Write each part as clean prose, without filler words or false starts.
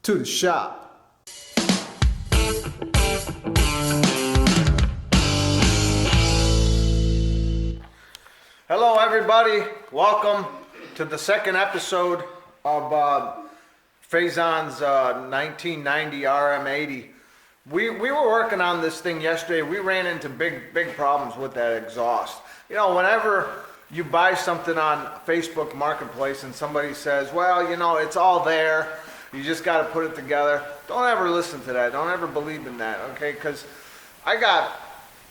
to the shop. Hello everybody, welcome to the second episode of Faison's 1990 RM80. We were working on this thing yesterday. We ran into big problems with that exhaust. You know, whenever you buy something on Facebook Marketplace and somebody says, well, you know, it's all there, you just got to put it together. Don't ever listen to that. Don't ever believe in that, okay? Because I got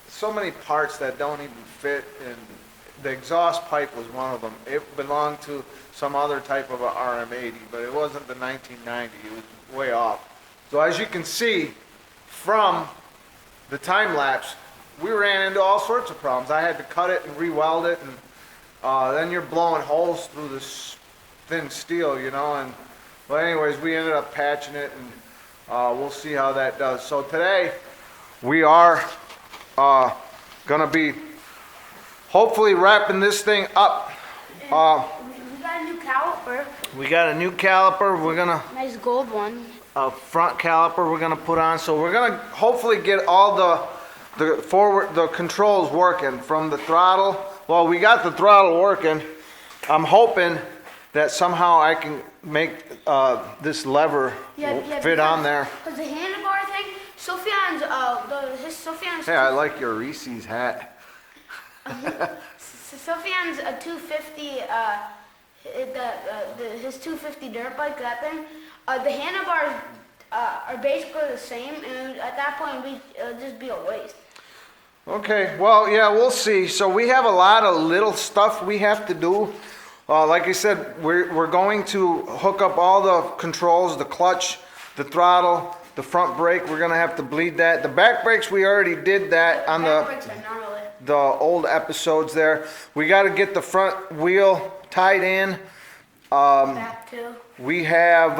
so many parts that don't even fit, and the exhaust pipe was one of them. It belonged to some other type of a RM80, but it wasn't the 1990. It was way off. So as you can see from the time-lapse, we ran into all sorts of problems. I had to cut it and re-weld it, and then you're blowing holes through this thin steel, you know. And but anyways, we ended up patching it, and we'll see how that does. So today we are gonna be hopefully wrapping this thing up. We got a new caliper. We got a new caliper. We're gonna Nice gold one. A front caliper we're gonna put on. So we're gonna hopefully get all the controls working from the throttle. Well, we got the throttle working. I'm hoping that somehow I can make this lever fit on there. Because the handlebar thing, Sophian's Sophian's. Hey, I like your Reese's hat. Sophian's a 250. His 250 dirt bike, that thing. The handlebars are basically the same, and at that point, it'll just be a waste. Okay, well, yeah, we'll see. So we have a lot of little stuff we have to do. Like I said, we're going to hook up all the controls, the clutch, the throttle, the front brake. We're going to have to bleed that. The back brakes, we already did that on the old episodes there. We got to get the front wheel tied in. Back too. We have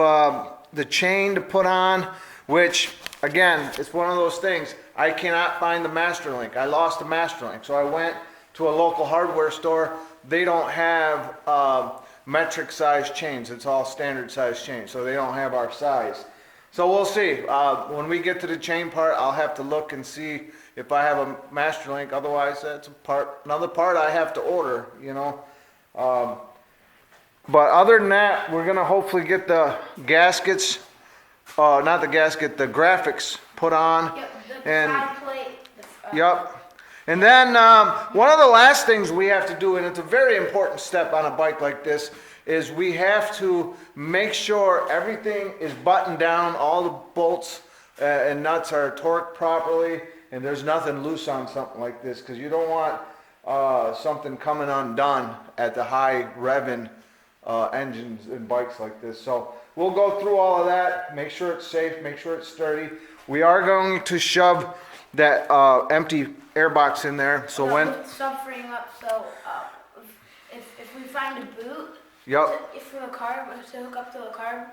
the chain to put on, which, again, it's one of those things. I cannot find the master link. I lost the master link. So I went to a local hardware store. They don't have metric size chains. It's all standard size chains. So they don't have our size. So we'll see. When we get to the chain part, I'll have to look and see if I have a master link. Otherwise, that's another part I have to order, you know. But other than that, we're gonna hopefully get the gaskets, not the gasket, the graphics put on. Yep, the and side plate. Yep. And then one of the last things we have to do, and it's a very important step on a bike like this, is we have to make sure everything is buttoned down, all the bolts and nuts are torqued properly, and there's nothing loose on something like this, because you don't want something coming undone at the high revving engines and bikes like this. So we'll go through all of that, make sure it's safe, make sure it's sturdy. We are going to shove that empty airbox in there. So when Subframe up, so if we find a boot, yep, if for the car, to hook up to the car,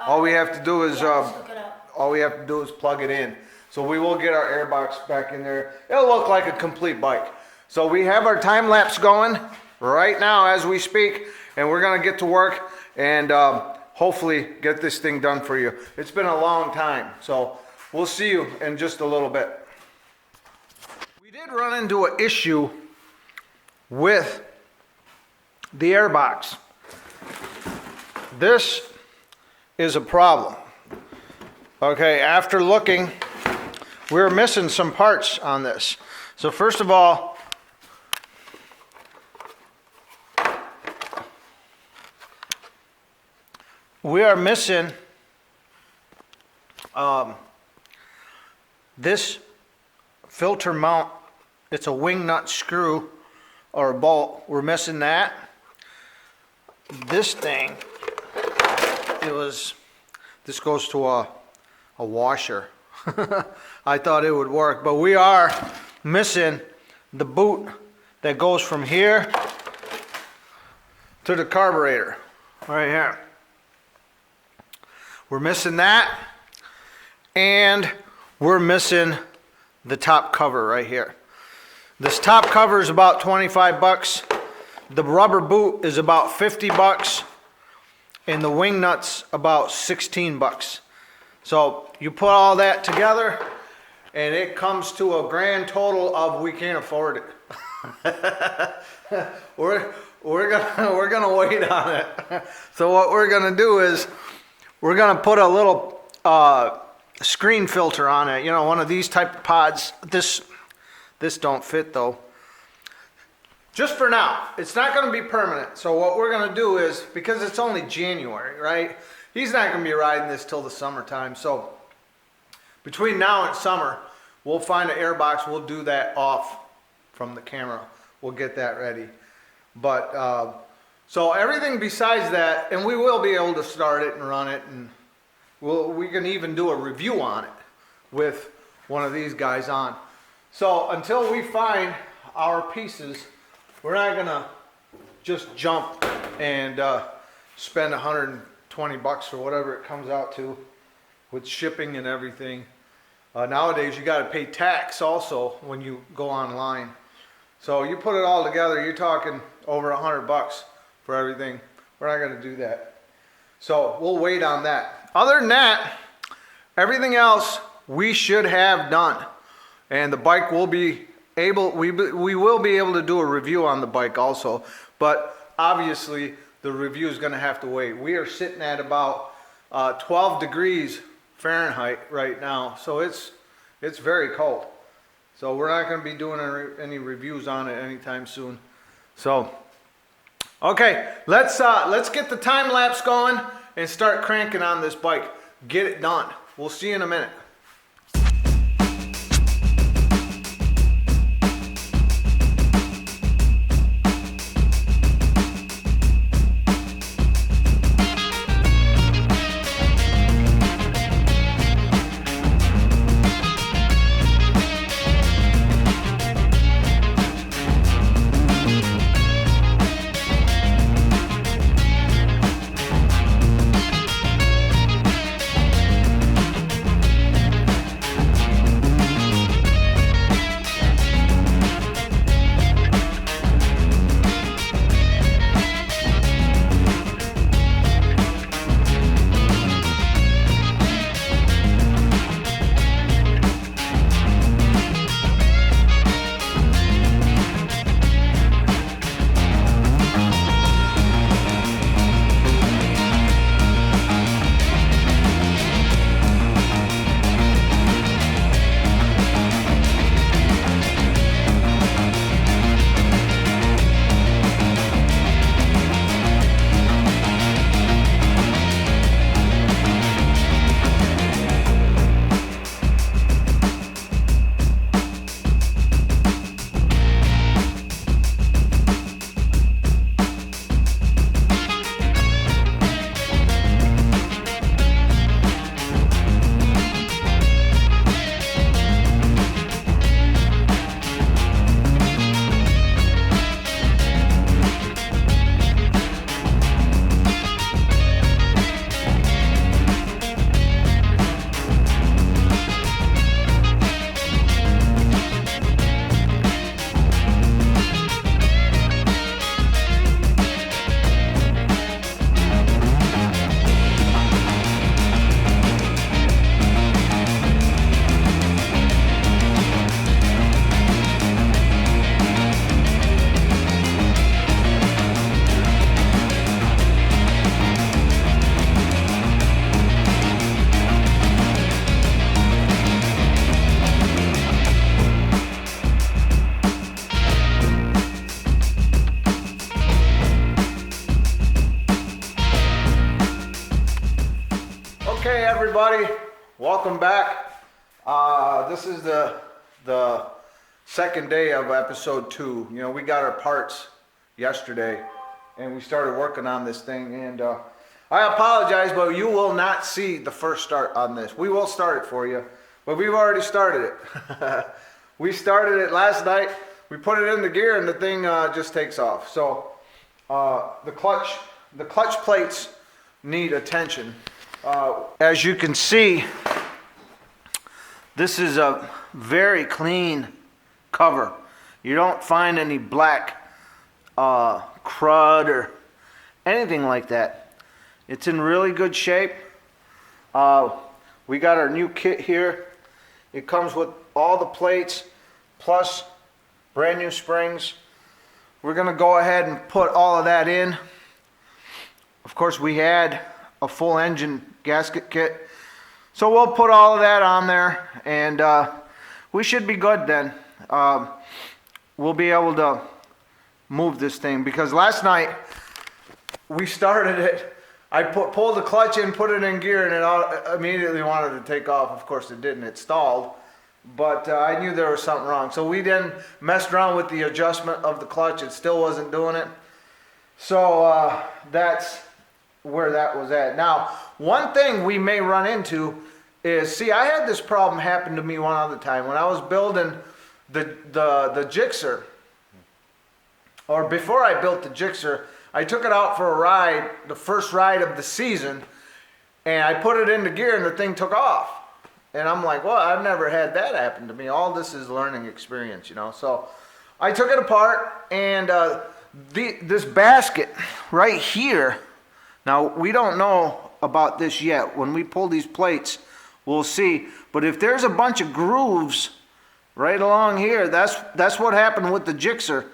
all we have to do is just hook it up. all we have to do is plug it in. So we will get our airbox back in there. It'll look like a complete bike. So we have our time lapse going right now as we speak, and we're gonna get to work and hopefully get this thing done for you. It's been a long time, so we'll see you in just a little bit. We did run into an issue with the airbox. This is a problem. Okay, after looking, we're missing some parts on this. So first of all, we are missing this filter mount. It's a wing nut screw or a bolt. We're missing that. This thing, this goes to a washer. I thought it would work, but we are missing the boot that goes from here to the carburetor right here. We're missing that, and we're missing the top cover right here. This top cover is about 25 bucks. The rubber boot is about 50 bucks. and the wing nuts about 16 bucks. So you put all that together and it comes to a grand total of we can't afford it. we're gonna wait on it. So what we're gonna do is we're gonna put a little screen filter on it, you know, one of these type of pods. This don't fit though. Just for now, it's not going to be permanent. So what we're going to do is, because it's only January, right? He's not going to be riding this till the summertime. So between now and summer, we'll find an air box. We'll do that off from the camera. We'll get that ready. But so everything besides that, and we will be able to start it and run it, and we can even do a review on it with one of these guys on. So until we find our pieces, we're not gonna just jump and spend 120 bucks or whatever it comes out to with shipping and everything. Nowadays you gotta pay tax also when you go online. So you put it all together, you're talking over 100 bucks for everything. We're not gonna do that. So we'll wait on that. Other than that, everything else we should have done. And the bike will be able, we will be able to do a review on the bike also, but obviously the review is going to have to wait. We are sitting at about 12 degrees Fahrenheit right now, so it's very cold. So we're not going to be doing any reviews on it anytime soon. So okay, let's get the time lapse going and start cranking on this bike. Get it done. We'll see you in a minute. Okay, everybody, welcome back. This is the second day of episode 2. You know, we got our parts yesterday and we started working on this thing, and I apologize, but you will not see the first start on this. We will start it for you, but we've already started it. We started it last night, we put it in the gear, and the thing just takes off. So the clutch plates need attention. As you can see, this is a very clean cover. You don't find any black crud or anything like that. It's in really good shape. We got our new kit here. It comes with all the plates plus brand new springs. We're gonna go ahead and put all of that in. Of course, we had a full engine gasket kit. So we'll put all of that on there, and we should be good then. We'll be able to move this thing, because last night we started it. I pulled the clutch in, put it in gear, and it immediately wanted to take off. Of course it didn't, it stalled. But I knew there was something wrong. So we then messed around with the adjustment of the clutch. It still wasn't doing it. So that's where that was at. Now, one thing we may run into is, see, I had this problem happen to me one other time. When I was building the Gixxer, or before I built the Gixxer, I took it out for a ride, the first ride of the season, and I put it into gear and the thing took off. And I'm like, well, I've never had that happen to me. All this is learning experience, you know. So I took it apart, and this basket right here, now we don't know about this yet. When we pull these plates, we'll see. But if there's a bunch of grooves right along here, that's what happened with the Gixxer.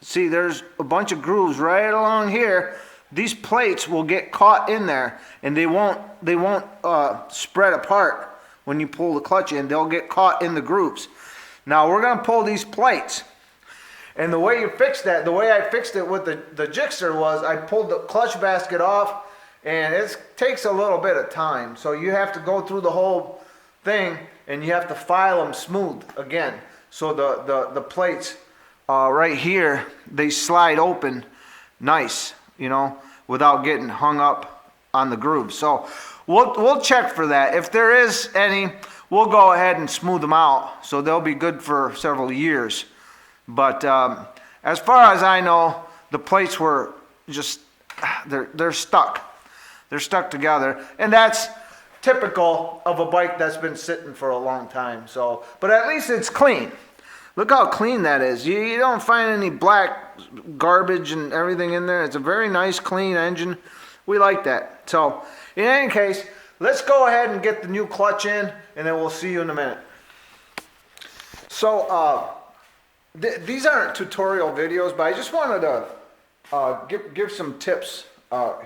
See, there's a bunch of grooves right along here. These plates will get caught in there, and they won't spread apart when you pull the clutch in. They'll get caught in the grooves. Now we're gonna pull these plates, and the way you fix that, the way I fixed it with the Gixxer was I pulled the clutch basket off, and it takes a little bit of time. So you have to go through the whole thing, and you have to file them smooth again. So the plates right here, they slide open nice, you know, without getting hung up on the grooves. So we'll check for that. If there is any, we'll go ahead and smooth them out, so they'll be good for several years. But as far as I know, the plates were just, they're stuck. They're stuck together, and that's typical of a bike that's been sitting for a long time. So, but at least it's clean. Look how clean that is. You don't find any black garbage and everything in there. It's a very nice, clean engine. We like that. So, in any case, let's go ahead and get the new clutch in, and then we'll see you in a minute. So, these aren't tutorial videos, but I just wanted to give some tips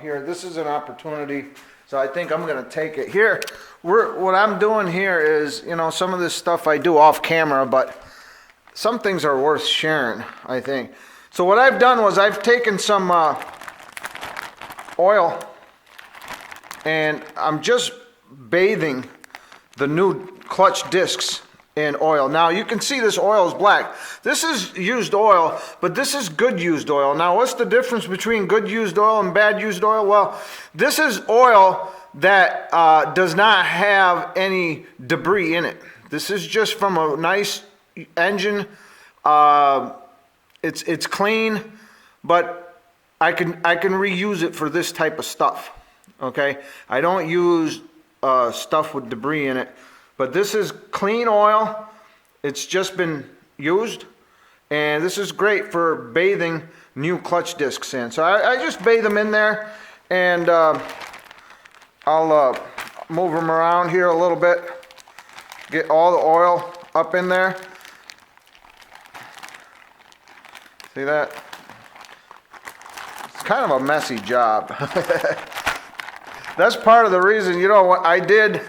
here. This is an opportunity, so I think I'm going to take it. Here, what I'm doing here is, you know, some of this stuff I do off camera, but some things are worth sharing, I think. So what I've done was I've taken some oil, and I'm just bathing the new clutch discs in oil. Now you can see this oil is black. This is used oil, but this is good used oil. Now what's the difference between good used oil and bad used oil? Well, this is oil that does not have any debris in it. This is just from a nice engine. It's clean, but I can reuse it for this type of stuff. Okay, I don't use stuff with debris in it, but this is clean oil. It's just been used, and this is great for bathing new clutch discs in. So I just bathe them in there, and I'll move them around here a little bit, get all the oil up in there. See that? It's kind of a messy job. That's part of the reason, you know, what I did,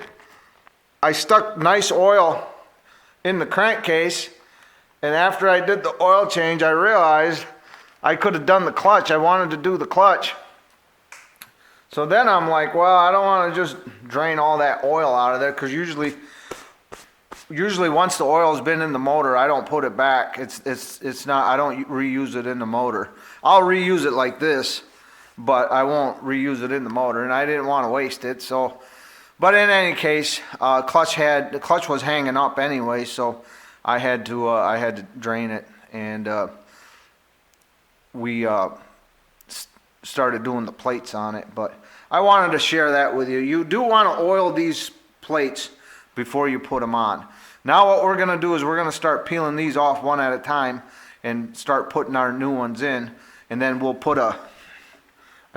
I stuck nice oil in the crankcase, and after I did the oil change, I realized I could have done the clutch. I wanted to do the clutch. So then I'm like, well, I don't want to just drain all that oil out of there, because usually once the oil's been in the motor, I don't put it back. It's not, I don't reuse it in the motor. I'll reuse it like this, but I won't reuse it in the motor, and I didn't want to waste it. So, but in any case, the clutch was hanging up anyway, so I had to drain it, and we started doing the plates on it. But I wanted to share that with you. You do want to oil these plates before you put them on. Now what we're going to do is we're going to start peeling these off one at a time and start putting our new ones in, and then we'll put a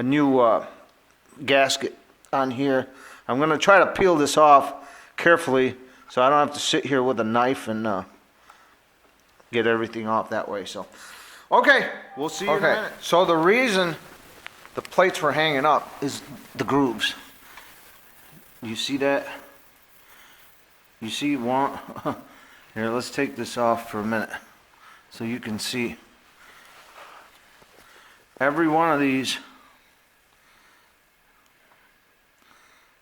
new gasket on here. I'm going to try to peel this off carefully so I don't have to sit here with a knife and get everything off that way. So, okay, we'll see you in a minute. So the reason the plates were hanging up is the grooves. You see that? You see one? Here, let's take this off for a minute so you can see. Every one of these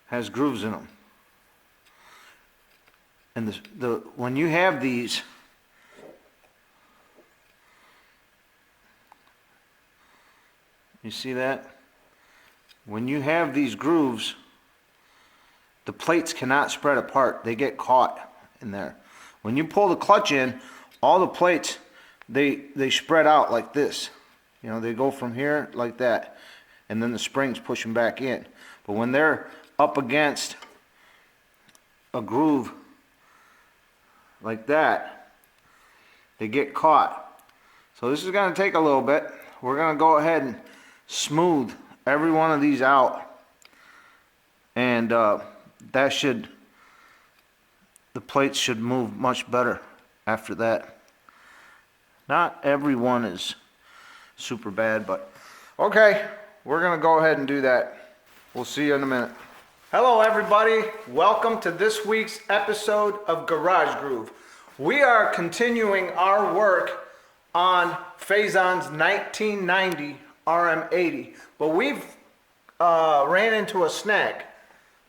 has grooves in them. And when you have these, you see that? When you have these grooves, the plates cannot spread apart. They get caught in there. When you pull the clutch in, all the plates, they spread out like this. You know, they go from here like that, and then the springs push them back in. But when they're up against a groove like that, they get caught. So this is going to take a little bit. We're going to go ahead and smooth every one of these out, and that should, the plates should move much better after that. Not every one is super bad, but okay, we're gonna go ahead and do that. We'll see you in a minute. Hello everybody, welcome to this week's episode of Garage Groove. We are continuing our work on Faison's 1990 RM80, but we've ran into a snag.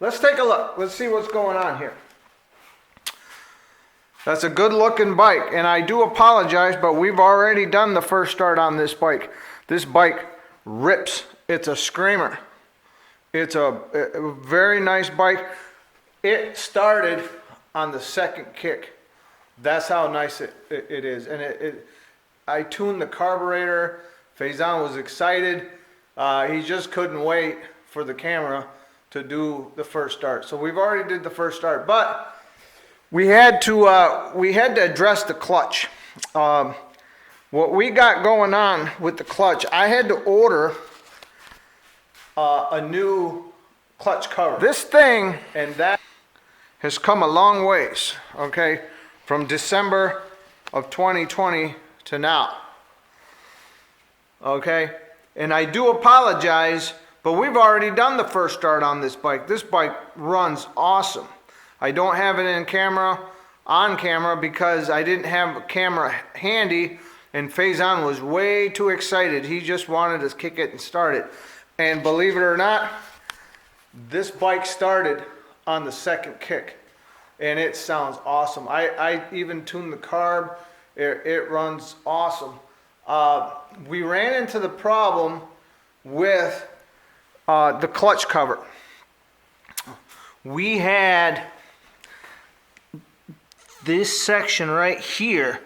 Let's take a look. Let's see what's going on here. That's a good looking bike, and I do apologize, but we've already done the first start on this bike. This bike rips. It's a screamer. It's a very nice bike. It started on the second kick. That's how nice it is. And I tuned the carburetor. Faison was excited. He just couldn't wait for the camera to do the first start. So we've already did the first start, but we had to address the clutch. What we got going on with the clutch, I had to order a new clutch cover. This thing and that has come a long ways, okay, from December of 2020 to now. Okay, and I do apologize, but we've already done the first start on this bike. This bike runs awesome. I don't have it on camera because I didn't have a camera handy, and Faison was way too excited. He just wanted to kick it and start it. And believe it or not, this bike started on the second kick, and it sounds awesome. I even tuned the carb. It runs awesome. We ran into the problem with the clutch cover. We had this section right here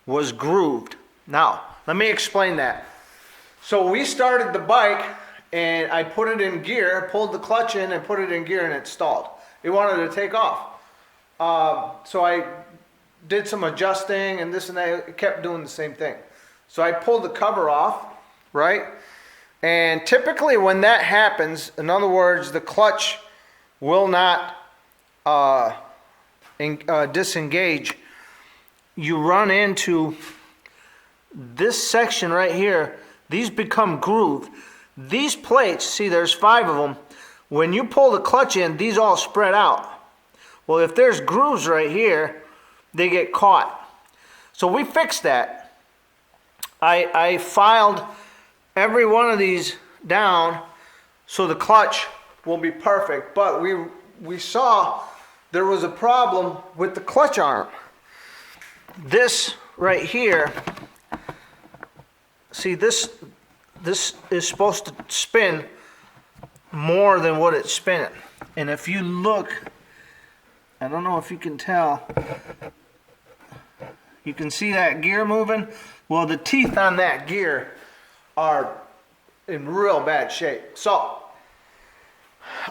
was grooved. Now, let me explain that. So we started the bike, and I put it in gear, pulled the clutch in and put it in gear, and it stalled. It wanted to take off. So I did some adjusting and this and that. It kept doing the same thing. So I pulled the cover off, right? And typically when that happens, in other words, the clutch will not disengage, you run into this section right here. These become grooved. These plates, see, there's 5 of them. When you pull the clutch in, these all spread out. Well, if there's grooves right here, they get caught. So we fixed that. I filed every one of these down so the clutch will be perfect, but we saw there was a problem with the clutch arm. This right here, see, this is supposed to spin more than what it's spinning. And if you look, I don't know if you can tell, you can see that gear moving. Well, the teeth on that gear are in real bad shape. So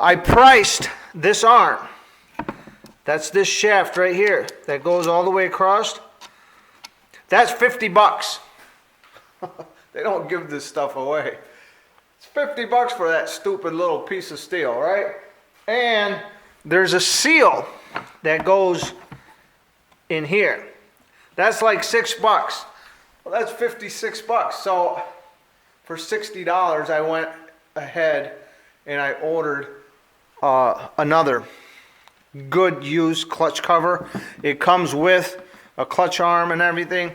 I priced this arm. That's this shaft right here that goes all the way across. That's $50. They don't give this stuff away. It's 50 bucks for that stupid little piece of steel, right? And there's a seal that goes in here. That's like $6. Well, that's 56 bucks. So for $60, I went ahead and I ordered another good used clutch cover. It comes with a clutch arm and everything.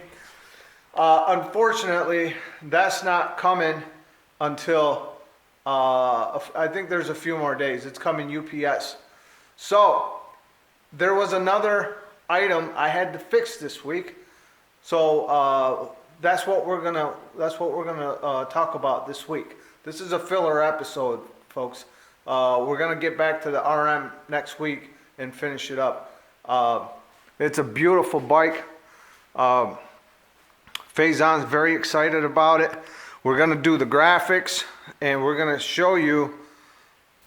Unfortunately, that's not coming until I think there's a few more days. It's coming UPS. So there was another item I had to fix this week. So that's what we're gonna talk about this week. This is a filler episode, folks. We're gonna get back to the RM next week and finish it up. It's a beautiful bike. Faison's very excited about it. We're gonna do the graphics and we're gonna show you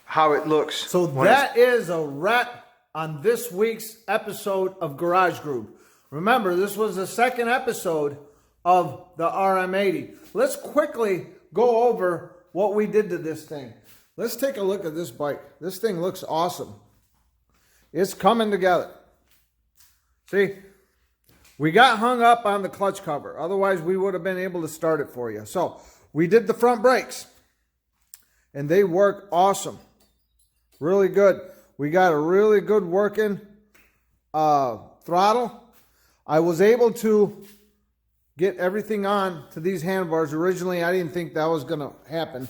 how it looks. So that is a wrap on this week's episode of Garage Group. Remember, this was the second episode of the RM80. Let's quickly go over what we did to this thing. Let's take a look at this bike. This thing looks awesome. It's coming together. See, we got hung up on the clutch cover. Otherwise, we would have been able to start it for you. So we did the front brakes, and they work awesome. Really good. We got a really good working throttle. I was able to get everything on to these handlebars. Originally, I didn't think that was going to happen.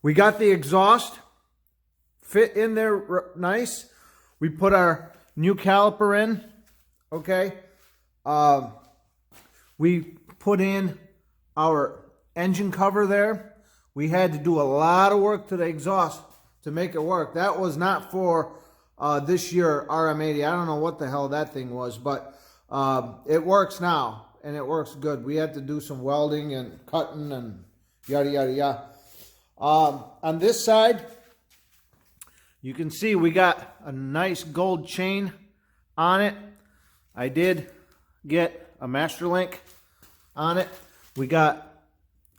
We got the exhaust fit in there nice. We put our new caliper in. Okay. We put in our engine cover there. We had to do a lot of work to the exhaust to make it work. That was not for this year RM80. I don't know what the hell that thing was, but it works now, and it works good. We had to do some welding and cutting and yada, yada, yada. On this side, you can see we got a nice gold chain on it. I did get a master link on it. We got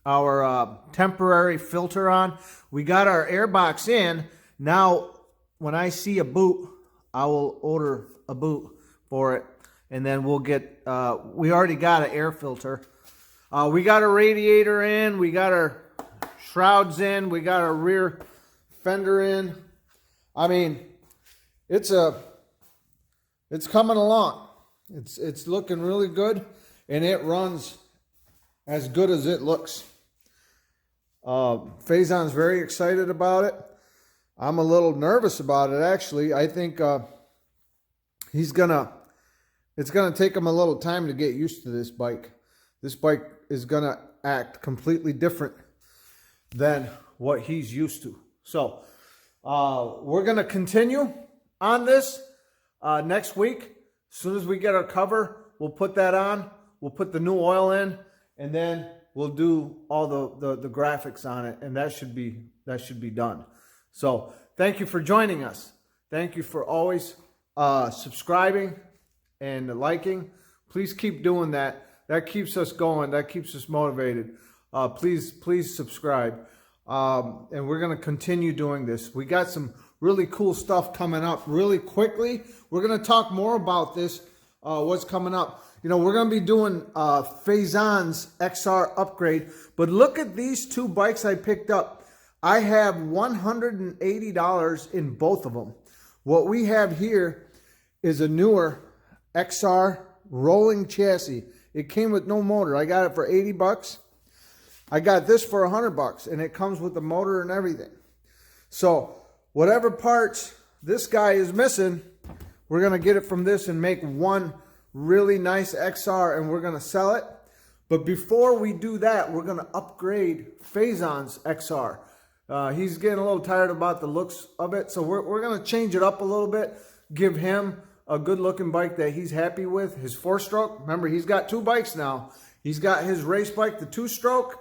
our temporary filter on. We got our air box in. Now, when I see a boot, I will order a boot for it. And then we'll get, we already got an air filter. We got a radiator in. We got our shrouds in. We got our rear fender in. I mean, it's coming along. It's looking really good, and it runs as good as it looks. Faison's very excited about it. I'm a little nervous about it, actually. I think it's gonna take him a little time to get used to this bike. This bike is gonna act completely different than what he's used to. So we're gonna continue on this next week. As soon as we get our cover, we'll put that on. We'll put the new oil in, and then we'll do all the graphics on it, and that should be done. So thank you for joining us. Thank you for always subscribing and liking. Please keep doing that. That keeps us going. That keeps us motivated. Please subscribe. And we're going to continue doing this. We got some really cool stuff coming up really quickly. We're going to talk more about this, what's coming up. You know, we're going to be doing Faison's XR upgrade. But look at these two bikes I picked up. I have $180 in both of them. What we have here is a newer XR rolling chassis. It came with no motor. I got it for 80 bucks. I got this for 100 bucks, and it comes with the motor and everything. So whatever parts this guy is missing, we're going to get it from this and make one really nice XR, and we're going to sell it. But before we do that, we're going to upgrade Faison's XR. He's getting a little tired about the looks of it, so we're going to change it up a little bit, give him a good-looking bike that he's happy with, his 4-stroke. Remember, he's got 2 bikes now. He's got his race bike, the 2-stroke,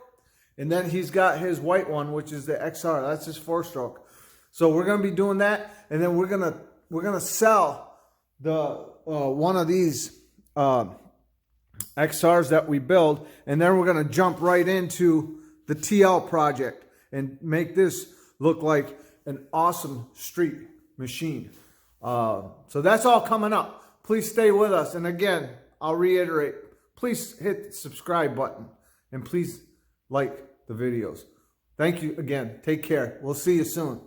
and then he's got his white one, which is the XR. That's his 4-stroke. So we're going to be doing that, and then we're gonna sell the one of these XRs that we build, and then we're going to jump right into the TL project. and make this look like an awesome street machine. So that's all coming up. Please stay with us. And again, I'll reiterate, please hit the subscribe button and please like the videos. Thank you again. Take care. We'll see you soon.